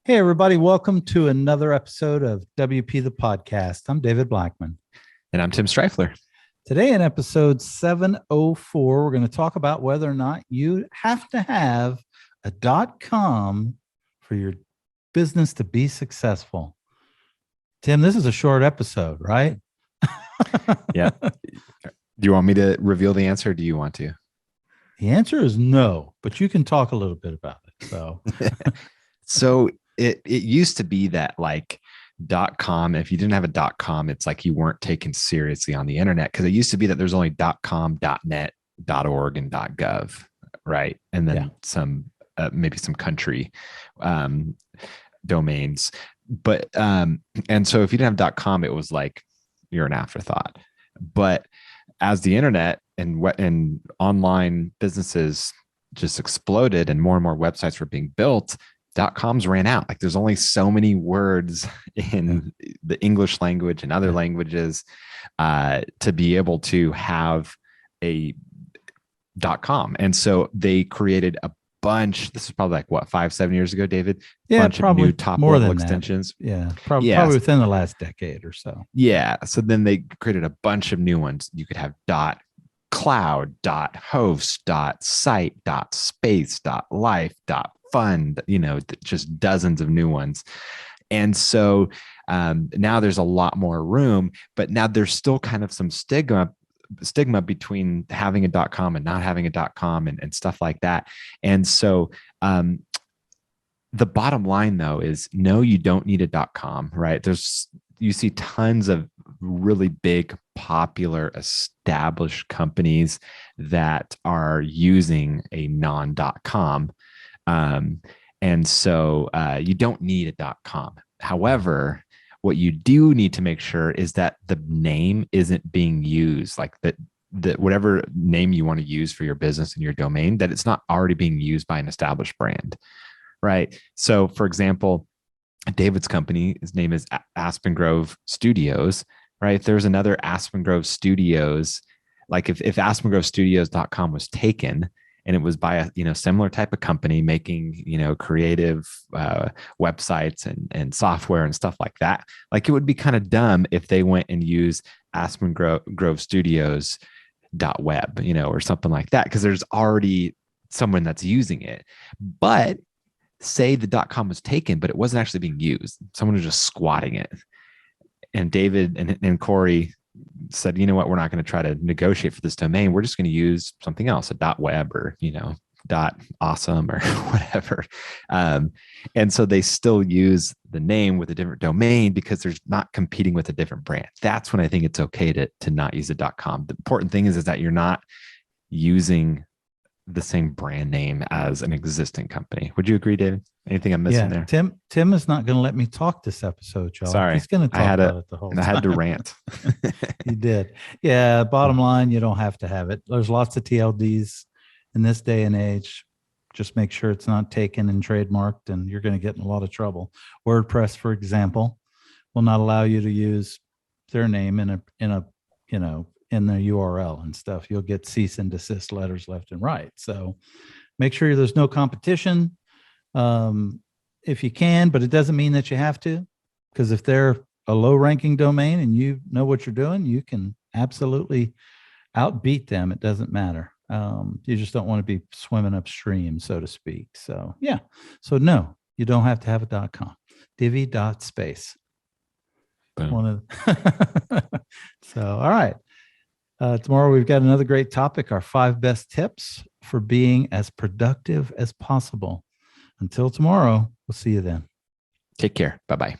Hey, everybody. Welcome to another episode of WP the Podcast. I'm David Blackman. And I'm Tim Streifler. Today, in episode 704, we're going to talk about whether or not you have to have a .com for your business to be successful. Tim, this is a short episode, right? Yeah. Do you want me to reveal the answer? Or do you want to? The answer is no, but you can talk a little bit about it. So it used to be that like .com, if you didn't have a .com, it's like you weren't taken seriously on the internet, because it used to be that there's only .com, .net, .org, and .gov, right? And then some maybe some country domains. But and so if you didn't have .com, it was like you're an afterthought. But as the internet and online businesses just exploded and more websites were being built, .coms ran out. Like there's only so many words in the English language and other languages to be able to have a .com. And so they created a bunch. This is probably like what, 5-7 years ago, David? Yeah, bunch probably of new top more level than extensions. That. Yeah, probably within the last decade or so. Yeah. So then they created a bunch of new ones. You could have .cloud, .host, .site, .space, .life, .fund, just dozens of new ones. And so now there's a lot more room, but now there's still kind of some stigma between having a .com and not having a .com and stuff like that. And so the bottom line though is no, you don't need a .com, right? You see tons of really big, popular, established companies that are using a non.com. And so you don't need a .com. However, what you do need to make sure is that the name isn't being used, like that whatever name you want to use for your business and your domain, that it's not already being used by an established brand, right? So for example, David's company, his name is Aspen Grove Studios, right? There's another Aspen Grove Studios. Like if aspengrovestudios.com was taken and it was by a similar type of company making creative websites and software and stuff like that, like it would be kind of dumb if they went and used Aspen Grove Studios .web, or something like that, because there's already someone that's using it. But say the .com was taken, but it wasn't actually being used. Someone was just squatting it. And David and Corey said, you know what, we're not going to try to negotiate for this domain. We're just going to use something else, a .web or, .awesome or whatever. And so they still use the name with a different domain because there's not competing with a different brand. That's when I think it's okay to not use a .com. The important thing is that you're not using the same brand name as an existing company. Would you agree, David? Anything I'm missing there? Tim is not going to let me talk this episode, y'all. Sorry. He's going to talk about it the whole time. I had to rant. You did. Yeah. Bottom line, you don't have to have it. There's lots of TLDs in this day and age. Just make sure it's not taken and trademarked, and you're going to get in a lot of trouble. WordPress, for example, will not allow you to use their name in the URL and stuff. You'll get cease and desist letters left and right. So make sure there's no competition if you can, but it doesn't mean that you have to, because if they're a low ranking domain and you know what you're doing, you can absolutely outbeat them. It doesn't matter. You just don't want to be swimming upstream, so to speak. So yeah. So no, you don't have to have a .com. Divi.space. So all right. Tomorrow we've got another great topic, our 5 best tips for being as productive as possible. Until tomorrow, we'll see you then. Take care. Bye-bye.